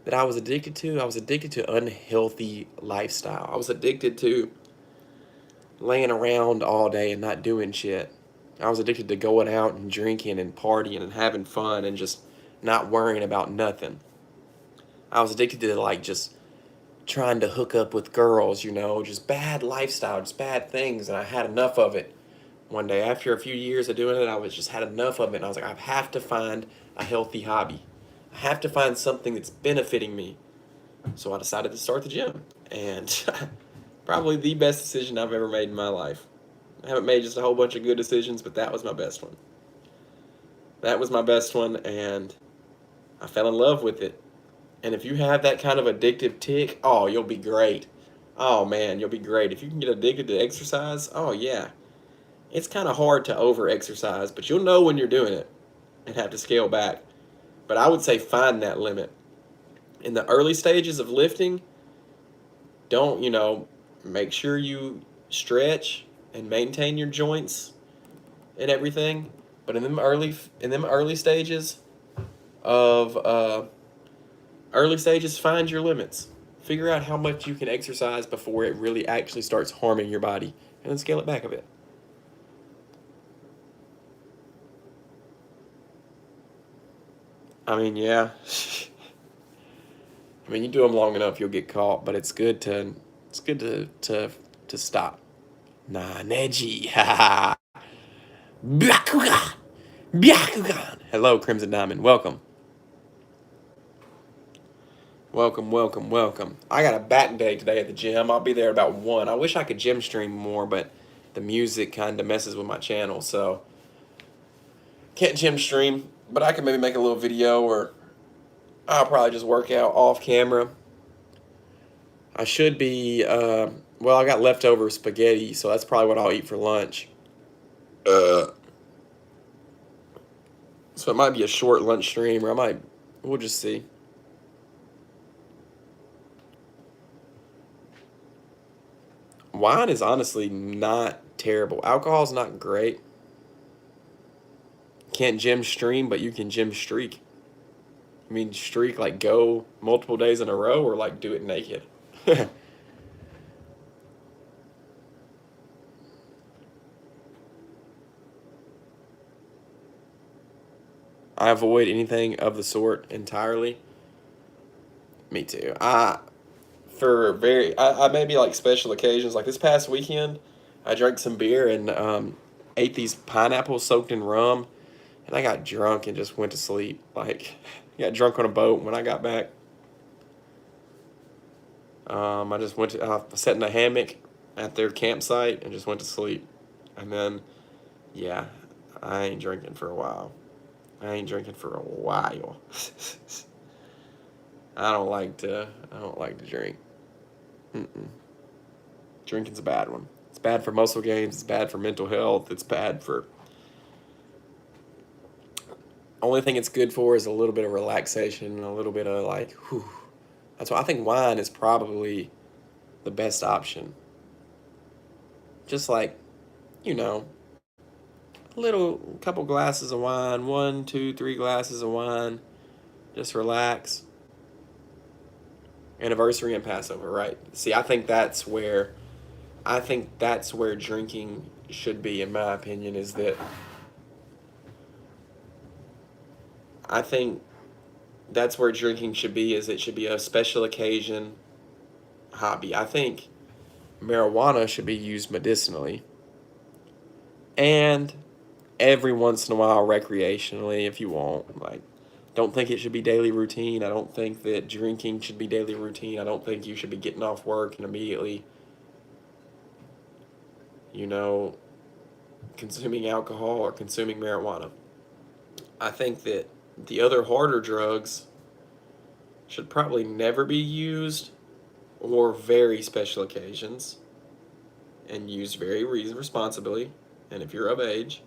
S1: that I was addicted to. I was addicted to unhealthy lifestyle. I was addicted to laying around all day and not doing shit. I was addicted to going out and drinking and partying and having fun and just not worrying about nothing. I was addicted to just trying to hook up with girls, just bad lifestyle, just bad things, and I had enough of it. One day, after a few years of doing it, I was just had enough of it, and I was like, I have to find a healthy hobby. I have to find something that's benefiting me. So I decided to start the gym, and probably the best decision I've ever made in my life. I haven't made just a whole bunch of good decisions, but that was my best one. That was my best one, and I fell in love with it. And if you have that kind of addictive tick, oh, you'll be great. Oh, man, you'll be great. If you can get addicted to exercise, oh, yeah. It's kind of hard to over-exercise, but you'll know when you're doing it and have to scale back. But I would say find that limit. In the early stages of lifting, don't, make sure you stretch and maintain your joints and everything. But in them early stages of find your limits. Figure out how much you can exercise before it really actually starts harming your body, and then scale it back a bit. I mean, yeah. I mean, you do them long enough, you'll get caught. But it's good to stop. Nah, Neji, ha ha. Byakugan, Byakugan. Hello, Crimson Diamond. Welcome. Welcome, welcome, welcome. I got a back day today at the gym. I'll be there about 1. I wish I could gym stream more, but the music kind of messes with my channel, so can't gym stream. But I can maybe make a little video, or I'll probably just work out off camera. I should be, I got leftover spaghetti, so that's probably what I'll eat for lunch. So it might be a short lunch stream, or we'll just see. Wine is honestly not terrible. Alcohol's not great. Can't gym stream, but you can gym streak. I mean, streak, go multiple days in a row, or do it naked. I avoid anything of the sort entirely. Me too. I maybe special occasions, like this past weekend, I drank some beer and ate these pineapples soaked in rum, and I got drunk and just went to sleep. Got drunk on a boat when I got back. I just sat in a hammock at their campsite and just went to sleep. And then, yeah, I ain't drinking for a while. I don't like to drink. Drinking's a bad one. It's bad for muscle gains. It's bad for mental health. It's bad for... Only thing it's good for is a little bit of relaxation and a little bit of whew. That's why I think wine is probably the best option. Just a couple glasses of wine, 1, 2, 3 glasses of wine. Just relax. Anniversary and Passover, right? See, I think that's where drinking should be, in my opinion, is that I think that's where drinking should be, is it should be a special occasion hobby. I think marijuana should be used medicinally, and every once in a while recreationally if you want. Don't think it should be daily routine. I don't think that drinking should be daily routine. I don't think you should be getting off work and immediately, you know, consuming alcohol or consuming marijuana. I think that the other harder drugs should probably never be used or very special occasions and used very responsibly and if you're of age.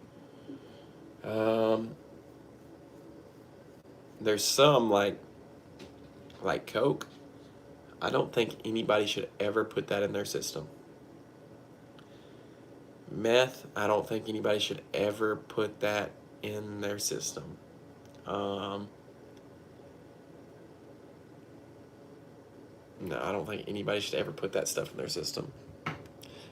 S1: There's some like Coke. I don't think anybody should ever put that in their system. Meth, I don't think anybody should ever put that in their system. No, I don't think anybody should ever put that stuff in their system.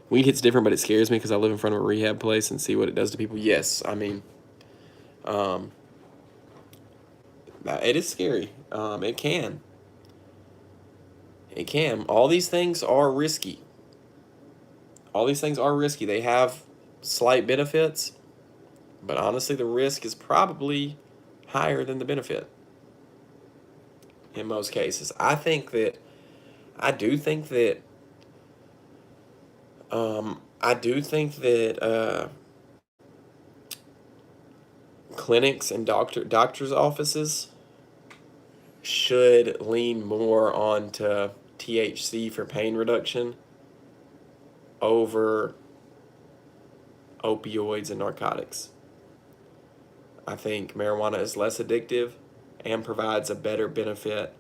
S1: Weed hits different, but it scares me because I live in front of a rehab place and see what it does to people. Yes, I mean, it is scary. It can. It can. All these things are risky. All these things are risky. They have slight benefits, but honestly, the risk is probably higher than the benefit in most cases. I do think that clinics and doctors' offices should lean more onto THC for pain reduction over opioids and narcotics. I think marijuana is less addictive and provides a better benefit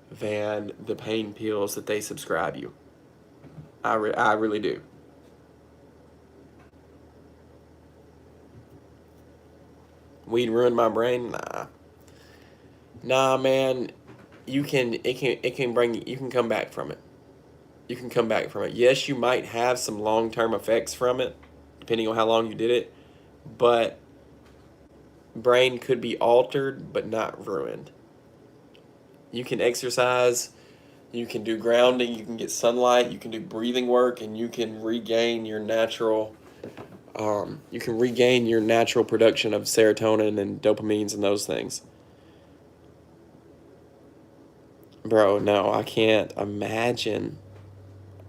S1: than the pain pills that they subscribe you. I really do. Weed ruined my brain? Nah, man. You can come back from it. You can come back from it. Yes, you might have some long-term effects from it, depending on how long you did it, but brain could be altered, but not ruined. You can exercise, you can do grounding, you can get sunlight, you can do breathing work, and you can regain your natural production of serotonin and dopamines and those things. Bro, no, I can't imagine.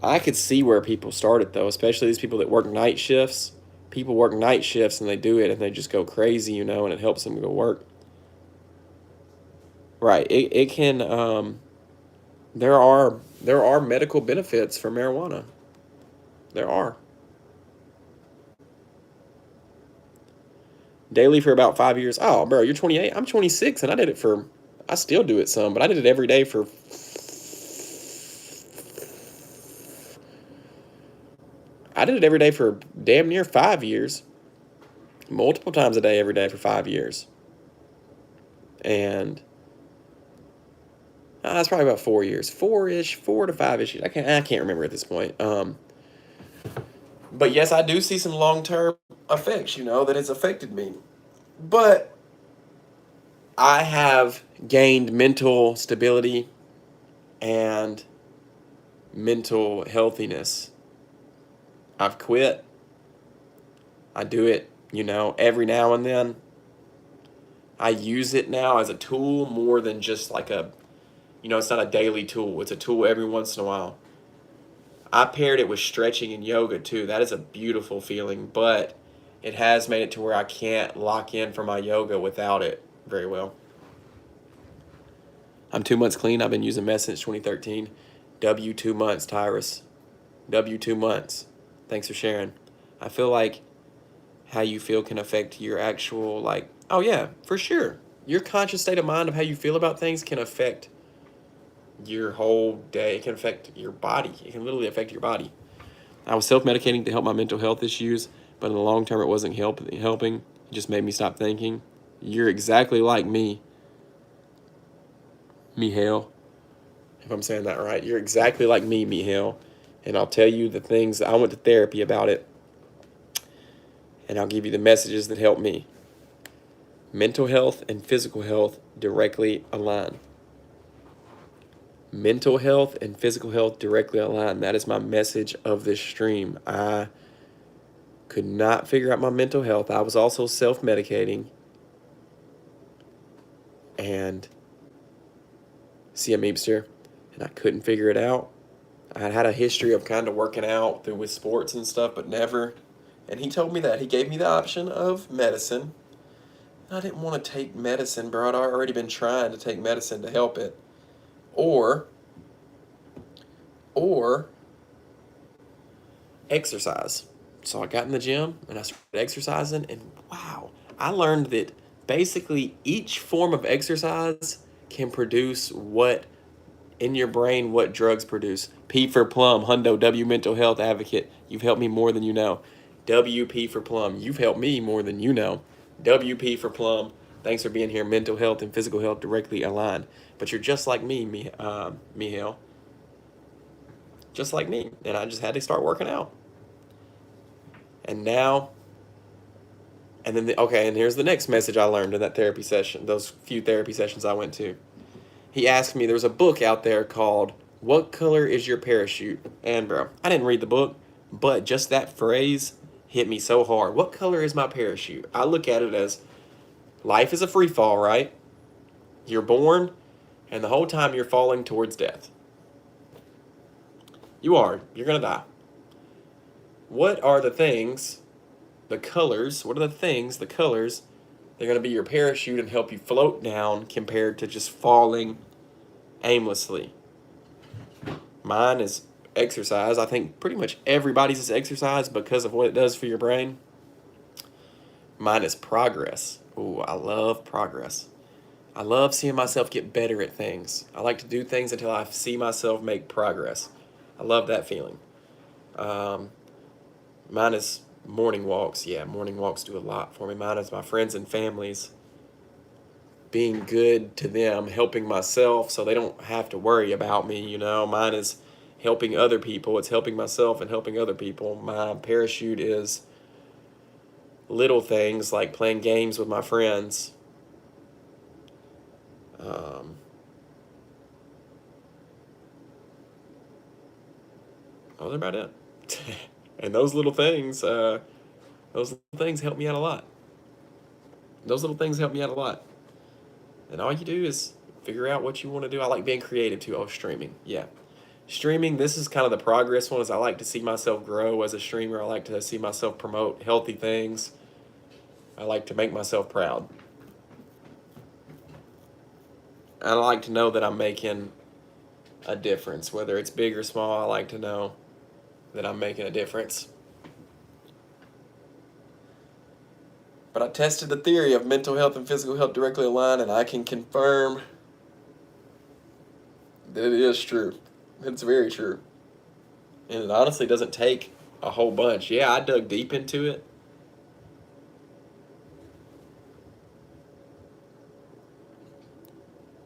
S1: I could see where people started though, especially these people that work night shifts. People work night shifts and they do it and they just go crazy, and it helps them go work. Right. It can there are medical benefits for marijuana. There are. Daily for about 5 years. Oh, bro, you're 28. I'm 26 and I still do it some, but I did it every day for damn near 5 years. Multiple times a day, every day for 5 years. And that's probably about 4 years. 4 to 5-ish years. I can't remember at this point. But yes, I do see some long-term effects, that it's affected me. But I have gained mental stability and mental healthiness. I've quit. I do it, every now and then. I use it now as a tool more than just like it's not a daily tool. It's a tool every once in a while. I paired it with stretching and yoga too. That is a beautiful feeling, but it has made it to where I can't lock in for my yoga without it very well. I'm 2 months clean. I've been using meth since 2013. W 2 months, Tyrus. W 2 months. Thanks for sharing. I feel like how you feel can affect your actual, oh yeah, for sure. Your conscious state of mind of how you feel about things can affect your whole day. It can affect your body. It can literally affect your body. I was self-medicating to help my mental health issues, but in the long term, it wasn't helping. It just made me stop thinking. You're exactly like me, Mihail, if I'm saying that right. You're exactly like me, Mihail. And I'll tell you the things. I went to therapy about it, and I'll give you the messages that helped me. Mental health and physical health directly align. Mental health and physical health directly align. That is my message of this stream. I could not figure out my mental health. I was also self-medicating. and see a Meepster, and I couldn't figure it out. I had a history of kind of working out through with sports and stuff, but never. And he told me that. He gave me the option of medicine. I didn't want to take medicine, bro. I'd already been trying to take medicine to help it. Or exercise. So I got in the gym and I started exercising, and wow, I learned that basically each form of exercise can produce what in your brain what drugs produce. P for plum, hundo, W mental health advocate. You've helped me more than you know. WP for plum. You've helped me more than you know. WP for plum. Thanks for being here. Mental health and physical health directly aligned. But you're just like me, Mihail. Just like me. And I just had to start working out. And now, and then, okay, and here's the next message I learned in that therapy session, those few therapy sessions I went to. He asked me, there was a book out there called What Color is Your Parachute? And bro, I didn't read the book, but just that phrase hit me so hard. What color is my parachute? I look at it as life is a free fall, right? You're born, and the whole time you're falling towards death. You're going to die. What are the things, the colors, what are the things, the colors, they're going to be your parachute and help you float down compared to just falling aimlessly? Mine is exercise. I think pretty much everybody's is exercise because of what it does for your brain. Mine is progress. Ooh, I love progress. I love seeing myself get better at things. I like to do things until I see myself make progress. I love that feeling. Mine is morning walks. Yeah, morning walks do a lot for me. Mine is my friends and families. Being good to them, helping myself so they don't have to worry about me, you know. Mine is helping other people. It's helping myself and helping other people. My parachute is little things like playing games with my friends. That's about it. And those little things help me out a lot. Those little things help me out a lot. And all you do is figure out what you want to do. I like being creative too. Oh, streaming. Yeah. Streaming, this is kind of the progress one, is I like to see myself grow as a streamer. I like to see myself promote healthy things. I like to make myself proud. And I like to know that I'm making a difference. Whether it's big or small, I like to know that I'm making a difference. But I tested the theory of mental health and physical health directly aligned, and I can confirm that it is true. It's very true. And it honestly doesn't take a whole bunch. Yeah, I dug deep into it.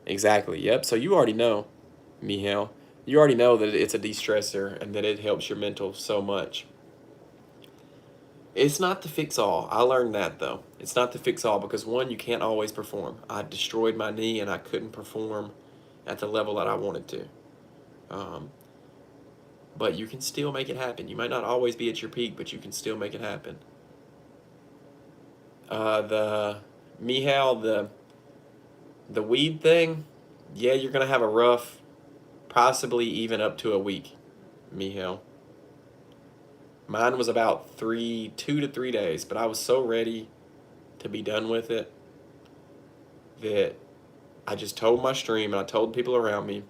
S1: Exactly. Yep. So you already know, Mihail. You already know that it's a de-stressor and that it helps your mental so much. It's not the fix all. I learned that though. It's not the fix all because one, you can't always perform. I destroyed my knee and I couldn't perform at the level that I wanted to. But you can still make it happen. You might not always be at your peak, but you can still make it happen. The Mihail, the weed thing, yeah, you're gonna have a rough, possibly even up to a week, Mihail. Mine was about 2 to 3 days, but I was so ready to be done with it that I just told my stream and I told people around me,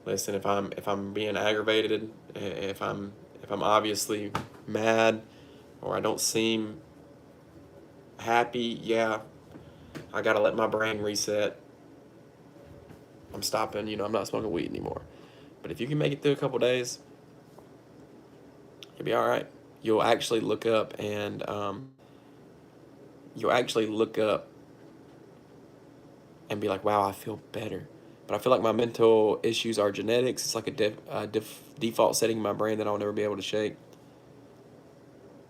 S1: listen, if I'm being aggravated, if I'm obviously mad or I don't seem happy, yeah, I gotta let my brain reset. I'm stopping, I'm not smoking weed anymore. But if you can make it through a couple days, you'll be all right. You'll actually look up and be like, wow, I feel better. But I feel like my mental issues are genetics. It's like a default setting in my brain that I'll never be able to shake.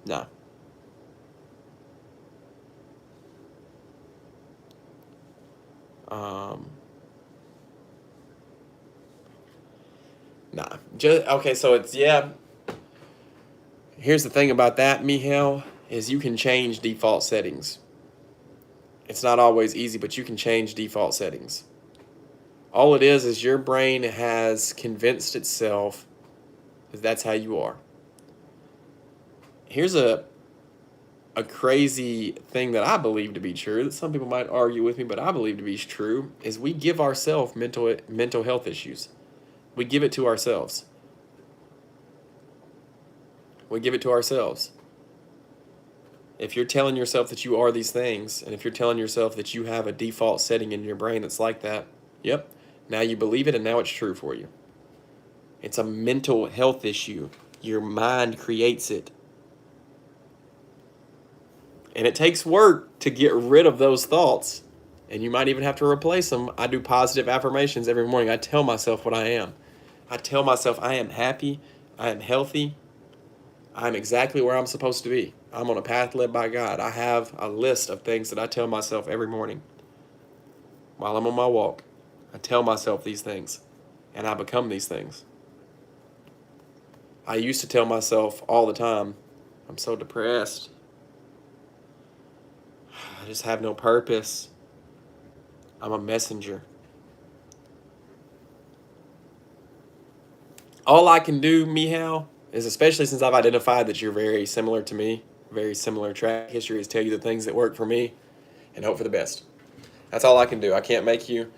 S1: Nah. Nah. Okay, so it's, yeah. Here's the thing about that, Mihail, is you can change default settings. It's not always easy, but you can change default settings. All it is your brain has convinced itself that that's how you are. Here's a crazy thing that I believe to be true, that some people might argue with me, but I believe to be true, is we give ourselves mental health issues. We give it to ourselves. We give it to ourselves. If you're telling yourself that you are these things, and if you're telling yourself that you have a default setting in your brain that's like that, yep, now you believe it and now it's true for you. It's a mental health issue. Your mind creates it. And it takes work to get rid of those thoughts. And you might even have to replace them. I do positive affirmations every morning. I tell myself what I am. I tell myself I am happy, I am healthy, I'm exactly where I'm supposed to be. I'm on a path led by God. I have a list of things that I tell myself every morning while I'm on my walk. I tell myself these things, and I become these things. I used to tell myself all the time, I'm so depressed. I just have no purpose. I'm a messenger. All I can do, Mihal, is, especially since I've identified that you're very similar to me, very similar track history, is tell you the things that work for me and hope for the best. That's all I can do. I can't make you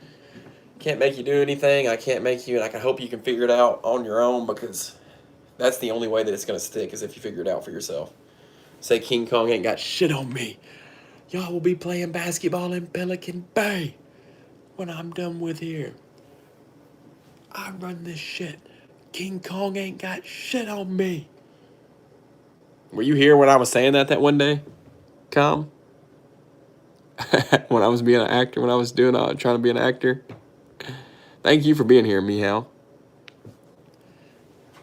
S1: do anything. I can't make you, and I can hope you can figure it out on your own, because that's the only way that it's going to stick, is if you figure it out for yourself. Say King Kong ain't got shit on me. Y'all will be playing basketball in Pelican Bay when I'm done with here. I run this shit. King Kong ain't got shit on me. Were you here when I was saying that one day, Com? When I was being an actor, when I was trying to be an actor? Thank you for being here, Mihal.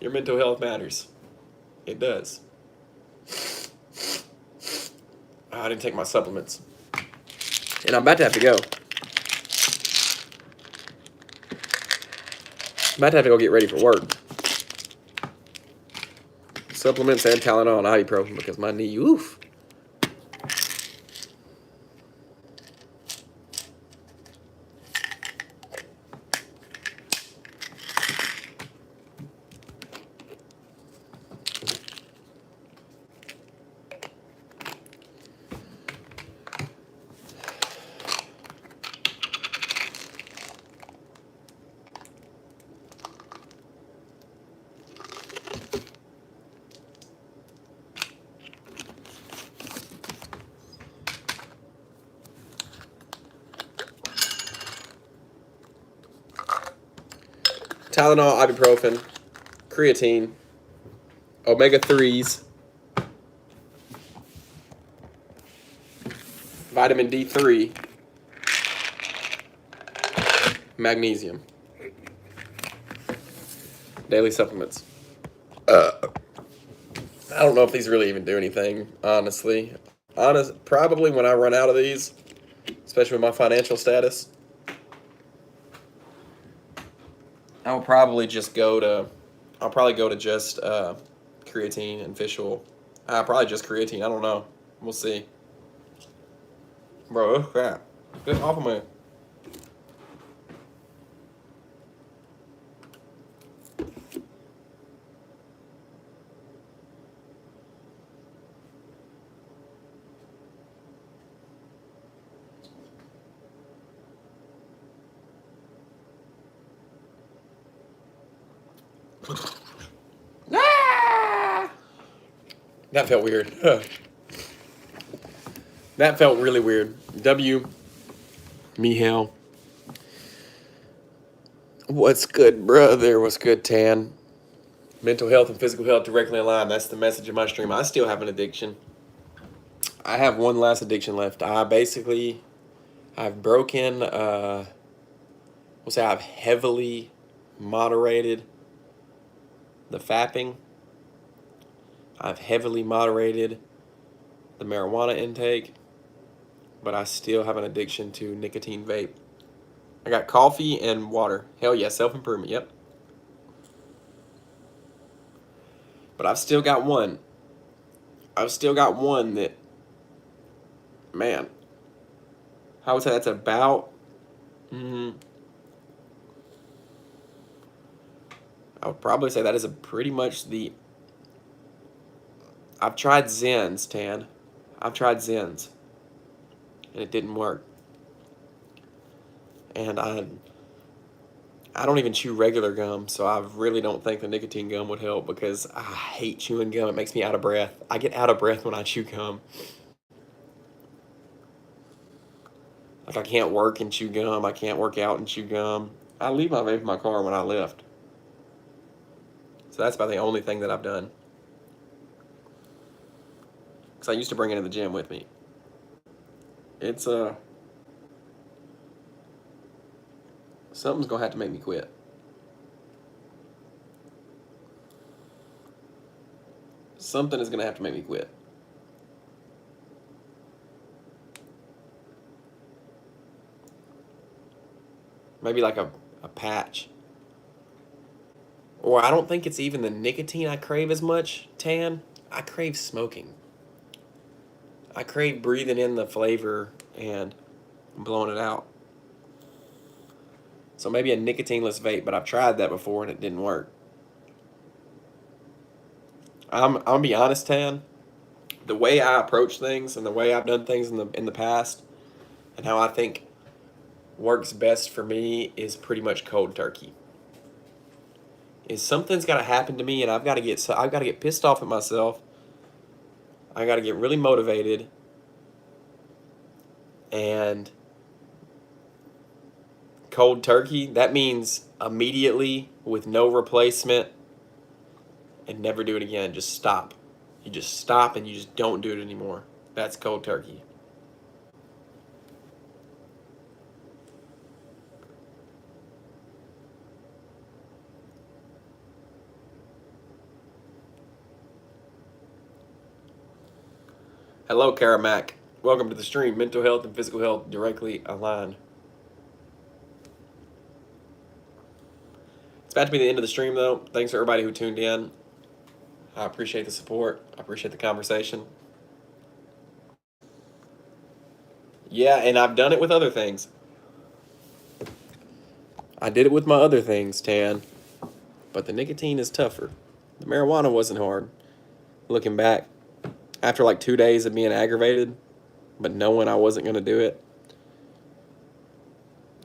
S1: Your mental health matters. It does. Oh, I didn't take my supplements. And I'm about to have to go. I'm about to have to go get ready for work. Supplements and Tylenol and ibuprofen, because my knee, oof. Tylenol, ibuprofen, creatine, omega-3s, vitamin D3, magnesium. Daily supplements. I don't know if these really even do anything, honestly. Probably when I run out of these, especially with my financial status, I'll probably go to just creatine and fish oil. Probably just creatine. I don't know. We'll see. Bro, crap. Get off of me. Ah! That felt weird. That felt really weird. Mihal. What's good, brother? What's good, Tan? Mental health and physical health directly aligned. That's the message of my stream. I still have an addiction. I have one last addiction left. I've broken, we'll say I've heavily moderated the fapping. I've heavily moderated the marijuana intake, but I still have an addiction to nicotine vape. I got coffee and water. Hell yeah, self-improvement, yep. But I've still got one. That, man, I would say that's about, I would probably say that is a pretty much I've tried Zens, Tan. I've tried Zens, and it didn't work. And I don't even chew regular gum, so I really don't think the nicotine gum would help because I hate chewing gum. It makes me out of breath. I get out of breath when I chew gum. Like, I can't work and chew gum. I can't work out and chew gum. I leave my vape in my car when I lift. So that's about the only thing that I've done. Because I used to bring it to the gym with me. It's something's gonna have to make me quit. Something is gonna have to make me quit. Maybe like a patch. Or I don't think it's even the nicotine I crave as much, Tan. I crave smoking. I crave breathing in the flavor and blowing it out. So maybe a nicotineless vape, but I've tried that before and it didn't work. I'm gonna be honest, Tan. The way I approach things and the way I've done things in the past, and how I think works best for me is pretty much cold turkey. Is something's got to happen to me, and I've got to get pissed off at myself. I got to get really motivated, and cold turkey, that means immediately with no replacement and never do it again. Just stop. You just stop and you just don't do it anymore. That's cold turkey. Hello, Karamac. Welcome to the stream. Mental health and physical health directly aligned. It's about to be the end of the stream, though. Thanks for everybody who tuned in. I appreciate the support. I appreciate the conversation. Yeah, and I've done it with other things. I did it with my other things, Tan. But the nicotine is tougher. The marijuana wasn't hard. Looking back, after like 2 days of being aggravated, but knowing I wasn't going to do it,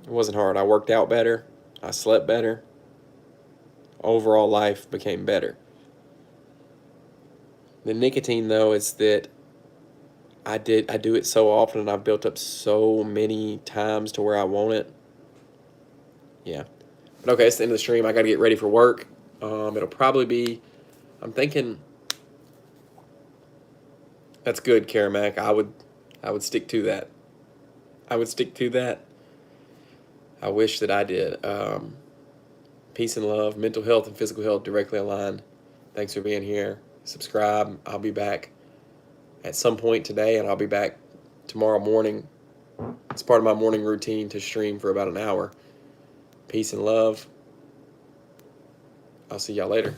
S1: it wasn't hard. I worked out better. I slept better. Overall life became better. The nicotine, though, is that I do it so often and I've built up so many times to where I want it. Yeah. But okay, it's the end of the stream. I got to get ready for work. It'll probably be, I'm thinking, that's good, Karamac. I would stick to that. I would stick to that. I wish that I did. Peace and love, mental health and physical health directly aligned. Thanks for being here. Subscribe. I'll be back at some point today, and I'll be back tomorrow morning. It's part of my morning routine to stream for about an hour. Peace and love. I'll see y'all later.